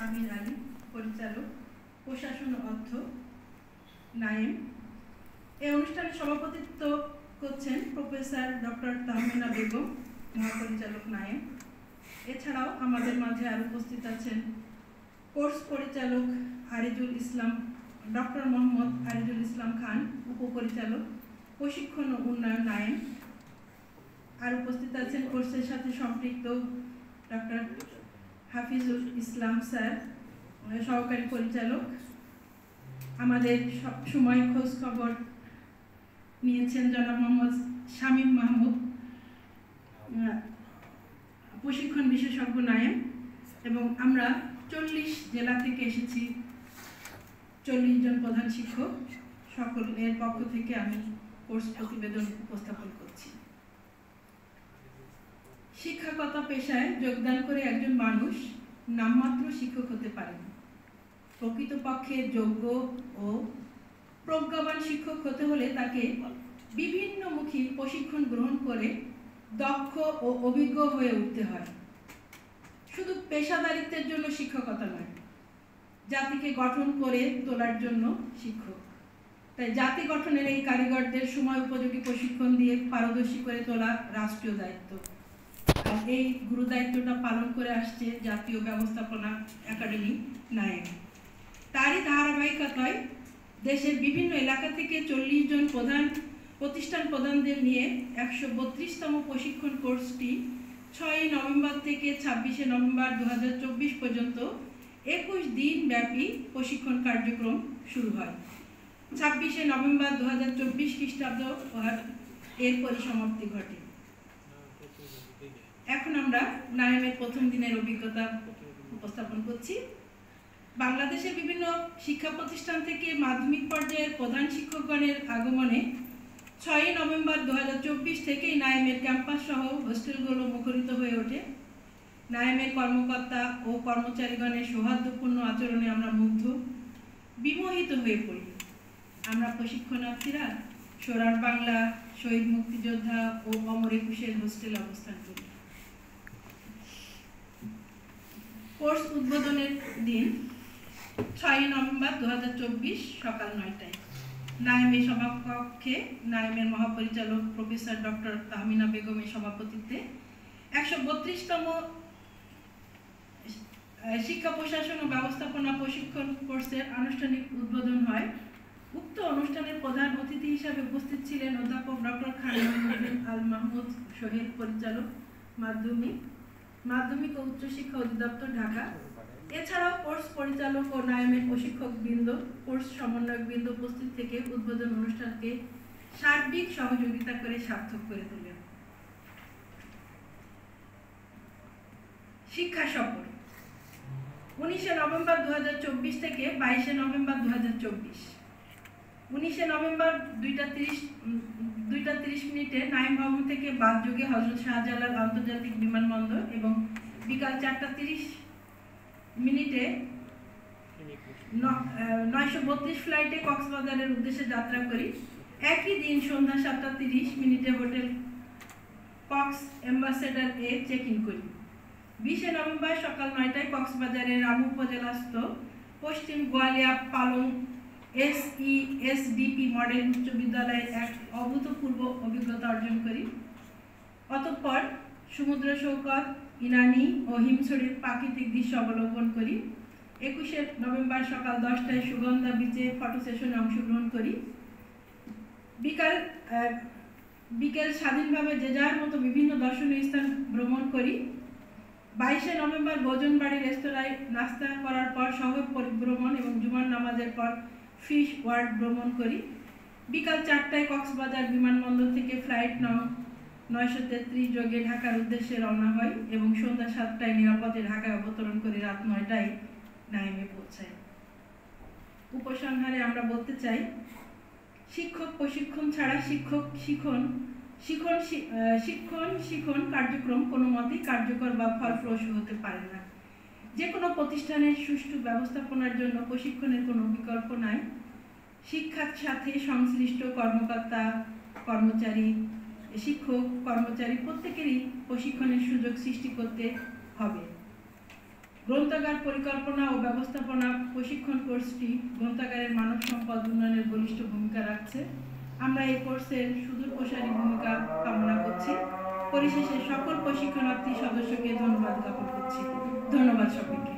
আমির আলী, পরিচালক, প্রশাসন ও অর্থ, নায়েম। এই অনুষ্ঠানে সভাপতিত্ব করছেন প্রফেসর ডক্টর তাহমিনা বেগম, মহাপরিচালক, নায়েম। এছাড়াও আমাদের মাঝে আরো উপস্থিত আছেন কোর্স পরিচালক আরিজুল ইসলাম, ডক্টর মোহাম্মদ আরিজুল ইসলাম খান, উপপরিচালক, প্রশিক্ষণ ও উন্নয়ন, নায়েম। আর উপস্থিত আছেন কোর্সের সাথে সম্পৃক্ত ডক্টর হাফিজুল ইসলাম স্যার, সহকারী পরিচালক। আমাদের সব সময় খোঁজ খবর নিয়েছেন জনাব মোহাম্মদ শামীম মাহমুদ, প্রশিক্ষণ বিশেষজ্ঞ, নায়েম। এবং আমরা 40 জেলা থেকে এসেছি, 40 জন প্রধান শিক্ষক। সকলের পক্ষ থেকে আমি কোর্স প্রতিবেদন উপস্থাপন করছি। শিক্ষকতা পেশায় যোগদান করে একজন মানুষ নামমাত্র শিক্ষক হতে পারেন। প্রকৃতপক্ষে যোগ্য ও প্রজ্ঞাবান শিক্ষক হতে হলে তাকে বিভিন্নমুখী প্রশিক্ষণ গ্রহণ করে দক্ষ ও অভিজ্ঞ হয়ে উঠতে হয়। শুধু পেশাদারিত্বের জন্য শিক্ষকতা নয়, জাতিকে গঠন করে তোলার জন্য শিক্ষক। তাই জাতি গঠনের এই কারিগরদের সময় উপযোগী প্রশিক্ষণ দিয়ে পারদর্শী করে তোলা রাষ্ট্রীয় দায়িত্ব। আর এই গুরু দায়িত্বটা পালন করে আসছে জাতীয় ব্যবস্থাপনা একাডেমি, নায়েম। তারই ধারাবাহিকতায় দেশের বিভিন্ন এলাকা থেকে 40 জন প্রতিষ্ঠান প্রধানদের নিয়ে 132তম প্রশিক্ষণ কোর্সটি 6 নভেম্বর থেকে 26 নভেম্বর 2024 পর্যন্ত 21 দিন ব্যাপী প্রশিক্ষণ কার্যক্রম শুরু হয়। 26 নভেম্বর 2024 খ্রিস্টাব্দ এর পরিসমাপ্তি ঘটে। এখন আমরা নায়েমের প্রথম দিনের অভিজ্ঞতা উপস্থাপন করছি। বাংলাদেশের বিভিন্ন শিক্ষা প্রতিষ্ঠান থেকে মাধ্যমিক পর্যায়ের প্রধান শিক্ষকগণের আগমনে 6 নভেম্বর 2024 থেকেই নায়েমের ক্যাম্পাস সহ হোস্টেলগুলো মুখরিত হয়ে ওঠে। নায়েমের কর্মকর্তা ও কর্মচারীগণের সৌহার্দ্যপূর্ণ আচরণে আমরা মুগ্ধ, বিমোহিত হয়ে পড়ি। আমরা প্রশিক্ষণার্থীরা সোনার বাংলা, শহীদ মুক্তিযোদ্ধা ও অমর একুশের হোস্টেলে অবস্থান করি। কোর্স উদ্বোধনের দিন 6 নভেম্বর 2024 সকাল 9টায় নায়েমের সভাকক্ষে নায়েমের মহাপরিচালক প্রফেসর ডক্টর তাহমিনা বেগমের সভাপতিত্বে 132তম শিক্ষা প্রশাসন ও ব্যবস্থাপনা প্রশিক্ষণ কোর্সের আনুষ্ঠানিক উদ্বোধন হয়। উক্ত অনুষ্ঠানের প্রধান অতিথি হিসাবে উপস্থিত ছিলেন অধ্যাপক ডক্টর খান আল মাহমুদ সোহেল, পরিচালক, মাধ্যমিক ও উচ্চশিক্ষা অধিদপ্তর, ঢাকা। এছাড়াও কোর্স পরিচালক ও নায়েমের প্রশিক্ষক বৃন্দ, কোর্স সমন্বয়ক বৃন্দ উপস্থিত থেকে উদ্বোধন অনুষ্ঠানকে সার্বিক সহযোগিতা করে সার্থক করে তোলেন। শিক্ষা সফর 19 নভেম্বর 2024 থেকে 22 নভেম্বর 2024। 19 নভেম্বর 2:30 নাইম ভবন থেকে বাসযোগে হযরত শাহজালাল আন্তর্জাতিক বিমানবন্দর এবং বিকাল 4:30 932 ফ্লাইটে কক্সবাজারের উদ্দেশ্যে যাত্রা করি। একই দিন সন্ধ্যা 7:30 হোটেল কক্স অ্যাম্বাসেডর এ চেক ইন করি। 20 নভেম্বর সকাল 9টায় কক্সবাজারের রামু উপজেলাস্থ পশ্চিম গোয়ালিয়া পালং SESDP মডেল উচ্চ বিদ্যালয়ে এক অভূতপূর্ব অভিজ্ঞতা অর্জন করি। অতঃপর সমুদ্র সৈকত, ইনানি ও হিমছড়ির প্রাকৃতিক দৃশ্য অবলোকন করি। 21 নভেম্বর সকাল 10টায় সুগন্ধা বিচে ফটো সেশনে অংশগ্রহণ করি। বিকেল স্বাধীনভাবে যে যার মতো বিভিন্ন দর্শনীয় স্থান ভ্রমণ করি। 22 নভেম্বর ভোজন বাড়ি রেস্তোরাঁয় নাস্তা করার পর শহর পরিভ্রমণ এবং জুমার নামাজের পর ফিশ ওয়ার্ল্ড ভ্রমণ করি। বিকাল 4টায় কক্সবাজার বিমানবন্দর থেকে ফ্লাইট নং 933 যোগে ঢাকার উদ্দেশ্যে রওনা হয় এবং সন্ধ্যা 7টায় নিরাপদে ঢাকায় অবতরণ করে রাত 9টায় নায়েমে পৌঁছায়। উপসংহারে আমরা বলতে চাই, শিক্ষক প্রশিক্ষণ ছাড়া শিক্ষণ কার্যক্রম কোনো মতেই কার্যকর বা ফলপ্রসূ হতে পারে না। যে কোনো প্রতিষ্ঠানের সুষ্ঠু ব্যবস্থাপনার জন্য প্রশিক্ষণের কোনো বিকল্প নাই। শিক্ষার সাথে সংশ্লিষ্ট কর্মকর্তা, কর্মচারী, শিক্ষক, কর্মচারী প্রত্যেকেরই প্রশিক্ষণের সুযোগ সৃষ্টি করতে হবে। গ্রন্থাগার পরিকল্পনা ও ব্যবস্থাপনা প্রশিক্ষণ কোর্সটি গ্রন্থাগারের মানব সম্পদ উন্নয়নের বলিষ্ঠ ভূমিকা রাখছে। আমরা এই কোর্সের সুদূর প্রসারী ভূমিকা কামনা করছি। পরিশেষে সকল প্রশিক্ষণার্থী সদস্যকে ধন্যবাদ জ্ঞাপন করছি। ধন্যবাদ সবাইকে।